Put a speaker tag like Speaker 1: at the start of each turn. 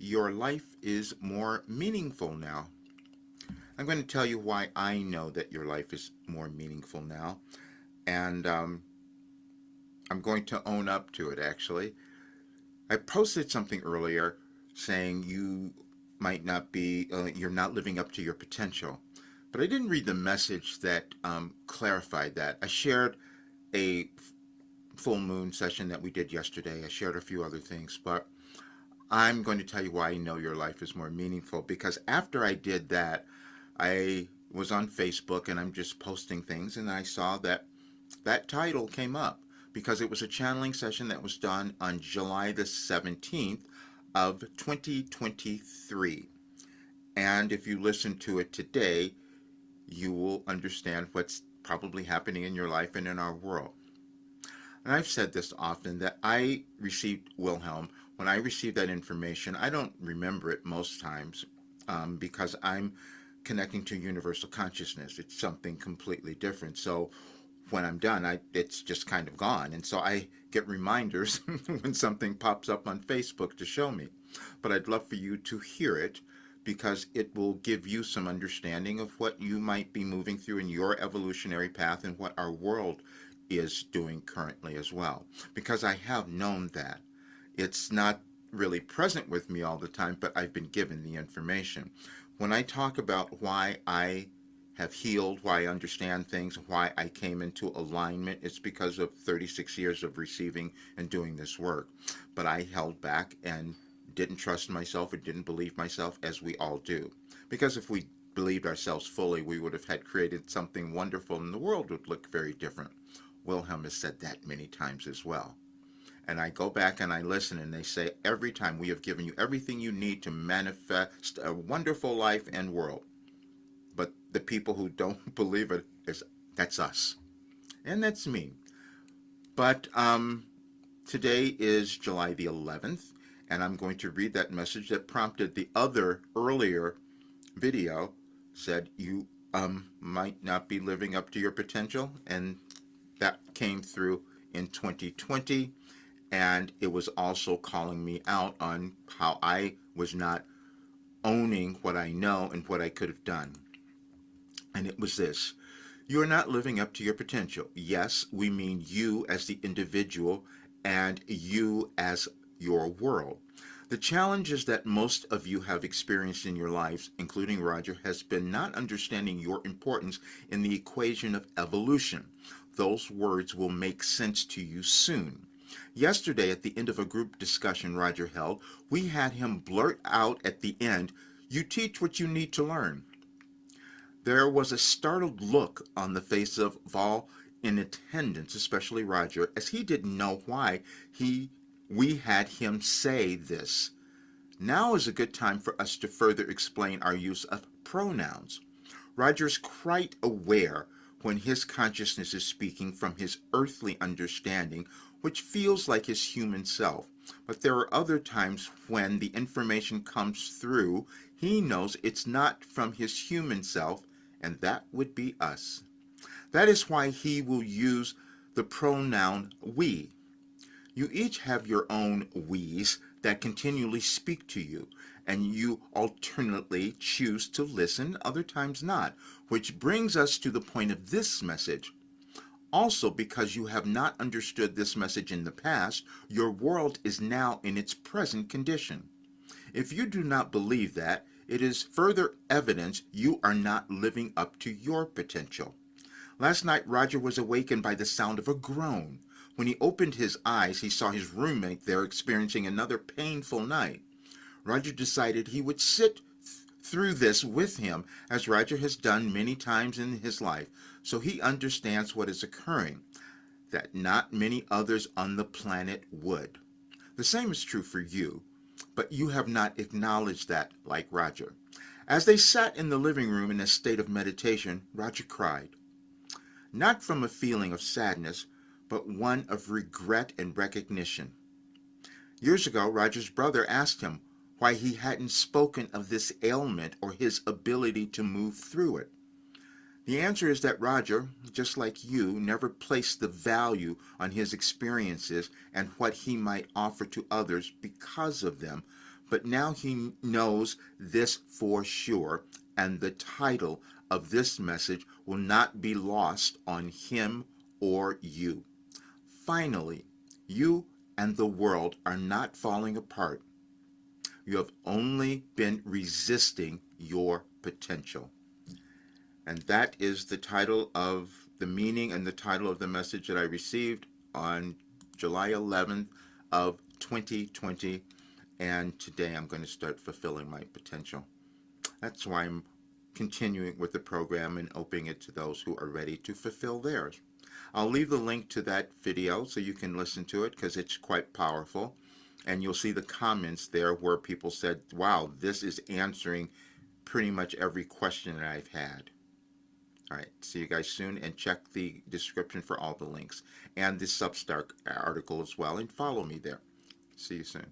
Speaker 1: your life is more meaningful now. I'm going to tell you why I know that your life is more meaningful now. And I'm going to own up to it, actually. I posted something earlier saying you might not be, you're not living up to your potential. But I didn't read the message that clarified that. I shared a full moon session that we did yesterday. I shared a few other things, but I'm going to tell you why I know your life is more meaningful. Because after I did that, I was on Facebook and I'm just posting things, and I saw that that title came up because it was a channeling session that was done on July the 17th of 2023. And if you listen to it today, you will understand what's probably happening in your life and in our world. And I've said this often that I received Wilhelm. When I received that information, I don't remember it most times because I'm connecting to universal consciousness. It's something completely different. So when I'm done, it's just kind of gone. And so I get reminders when something pops up on Facebook to show me. But I'd love for you to hear it because it will give you some understanding of what you might be moving through in your evolutionary path and what our world is doing currently as well. Because I have known that. It's not really present with me all the time, but I've been given the information. When I talk about why I have healed, why I understand things, why I came into alignment, it's because of 36 years of receiving and doing this work. But I held back and didn't trust myself or didn't believe myself, as we all do. Because if we believed ourselves fully, we would have had created something wonderful and the world would look very different. Wilhelm has said that many times as well. And I go back and I listen, and they say every time, we have given you everything you need to manifest a wonderful life and world. But the people who don't believe it, that's us. And that's me. But today is July the 11th, and I'm going to read that message that prompted the other earlier video, said you might not be living up to your potential, and that came through in 2020. And it was also calling me out on how I was not owning what I know and what I could have done. And it was this: you are not living up to your potential. Yes, we mean you as the individual and you as your world. The challenges that most of you have experienced in your lives, including Roger, has been not understanding your importance in the equation of evolution. Those words will make sense to you soon. Yesterday, at the end of a group discussion Roger held, we had him blurt out at the end, "You teach what you need to learn." There was a startled look on the face of all in attendance, especially Roger, as he didn't know why we had him say this. Now is a good time for us to further explain our use of pronouns. Roger's quite aware when his consciousness is speaking from his earthly understanding, which feels like his human self. But there are other times when the information comes through, he knows it's not from his human self, and that would be us. That is why he will use the pronoun we. You each have your own we's that continually speak to you, and you alternately choose to listen, other times not, which brings us to the point of this message. Also, because you have not understood this message in the past, your world is now in its present condition. If you do not believe that, it is further evidence you are not living up to your potential. Last night, Roger was awakened by the sound of a groan. When he opened his eyes, he saw his roommate there experiencing another painful night. Roger decided he would sit through this with him, as Roger has done many times in his life, so he understands what is occurring, that not many others on the planet would. The same is true for you, but you have not acknowledged that like Roger. As they sat in the living room in a state of meditation, Roger cried. Not from a feeling of sadness, but one of regret and recognition. Years ago, Roger's brother asked him why he hadn't spoken of this ailment or his ability to move through it. The answer is that Roger, just like you, never placed the value on his experiences and what he might offer to others because of them, but now he knows this for sure, and the title of this message will not be lost on him or you. Finally, you and the world are not falling apart. You have only been resisting your potential. And that is the title of the meaning and the title of the message that I received on July 11th of 2020. And today I'm going to start fulfilling my potential. That's why I'm continuing with the program and opening it to those who are ready to fulfill theirs. I'll leave the link to that video so you can listen to it because it's quite powerful. And you'll see the comments there where people said, wow, this is answering pretty much every question that I've had. All right, see you guys soon, and check the description for all the links and the Substack article as well, and follow me there. See you soon.